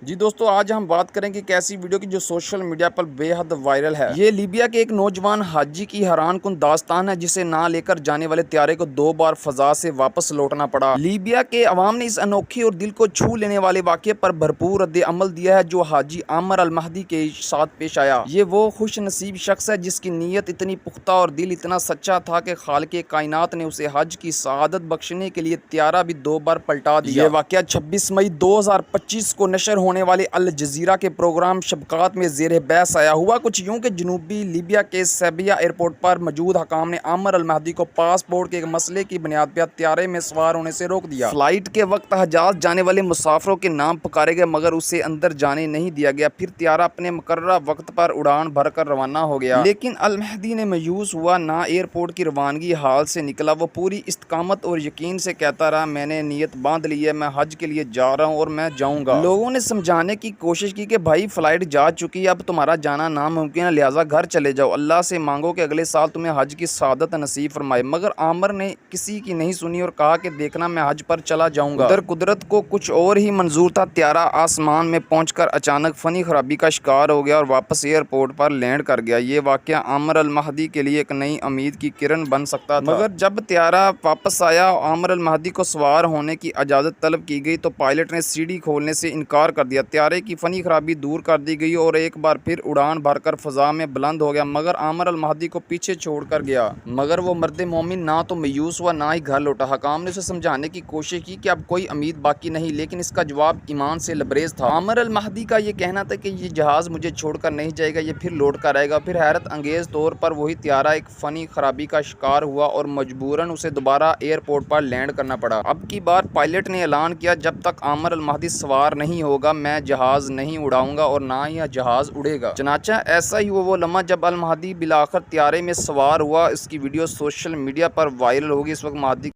جی دوستو، آج ہم بات کریں کہ ایسی ویڈیو کی جو سوشل میڈیا پر بے حد وائرل ہے۔ یہ لیبیا کے ایک نوجوان حاجی کی حیران کن داستان ہے جسے نہ لے کر جانے والے طیارے کو 2 بار فضا سے واپس لوٹنا پڑا۔ لیبیا کے عوام نے اس انوکھے اور دل کو چھو لینے والے واقعے پر بھرپور رد عمل دیا ہے جو حاجی عامر المہدی کے ساتھ پیش آیا۔ یہ وہ خوش نصیب شخص ہے جس کی نیت اتنی پختہ اور دل اتنا سچا تھا کہ خالق کائنات نے اسے حج کی سعادت بخشنے کے لیے طیارہ بھی 2 بار پلٹا دیا۔ یہ واقعہ 26 مئی 2025 کو نشر ہونے والے الجزیرہ کے پروگرام شبکات میں زیر بحث آیا۔ ہوا کچھ یوں کہ جنوبی لیبیا کے سیبیا ایئرپورٹ پر موجود حکام نے عامر المہدی کو پاسپورٹ کے ایک مسئلے کی بنیاد پر طیارے میں سوار ہونے سے روک دیا۔ فلائٹ کے وقت حجاز جانے والے مسافروں کے نام پکارے گئے مگر اسے اندر جانے نہیں دیا گیا۔ پھر طیارہ اپنے مقررہ وقت پر اڑان بھر کر روانہ ہو گیا، لیکن المہدی نے مایوس ہوا نہ ایئرپورٹ کی روانگی حال سے نکلا۔ وہ پوری استقامت اور یقین سے کہتا رہا، میں نے نیت باندھ لی ہے، میں حج کے لیے جا رہا ہوں اور میں جاؤں گا۔ لوگوں نے سمجھانے کی کوشش کی کہ بھائی فلائٹ جا چکی ہے، اب تمہارا جانا ناممکن ہے، لہٰذا گھر چلے جاؤ، اللہ سے مانگو کہ اگلے سال تمہیں حج کی سعادت نصیب فرمائے۔ مگر عامر نے کسی کی نہیں سنی اور کہا کہ دیکھنا میں حج پر چلا جاؤں گا۔ ادھر قدرت کو کچھ اور ہی منظور تھا۔ طیارہ آسمان میں پہنچ کر اچانک فنی خرابی کا شکار ہو گیا اور واپس ایئرپورٹ پر لینڈ کر گیا۔ یہ واقعہ عامر المہدی کے لیے ایک نئی امید کی کرن بن سکتا تھا، مگر جب طیارہ واپس آیا اور عامر المہدی کو سوار ہونے کی اجازت طلب کی گئی تو پائلٹ نے سیڑھی کھولنے سے انکار کر دیا۔ طیارے کی فنی خرابی دور کر دی گئی اور ایک بار پھر اڑان بھر کر فضا میں بلند ہو گیا، مگر عامر المہدی کو پیچھے چھوڑ کر گیا۔ مگر وہ مرد مومن نہ تو مایوس ہوا نہ ہی گھر لوٹا۔ حکام نے اسے سمجھانے کی کوشش کی کہ اب کوئی امید باقی نہیں، لیکن اس کا جواب ایمان سے لبریز تھا۔ عامر المہدی کا یہ کہنا تھا کہ یہ جہاز مجھے چھوڑ کر نہیں جائے گا، یہ پھر لوٹ کر آئے گا۔ پھر حیرت انگیز طور پر وہی طیارہ ایک فنی خرابی کا شکار ہوا اور مجبوراً اسے دوبارہ ایئرپورٹ پر لینڈ کرنا پڑا۔ اب کی بار پائلٹ نے اعلان کیا، جب تک عامر المہدی سوار نہیں ہوگا میں جہاز نہیں اڑاؤں گا اور نہ ہی جہاز اڑے گا۔ چنانچہ ایسا ہی وہ لمحہ جب المہدی بالآخر طیارے میں سوار ہوا۔ اس کی ویڈیو سوشل میڈیا پر وائرل ہوگی۔ اس وقت مہدی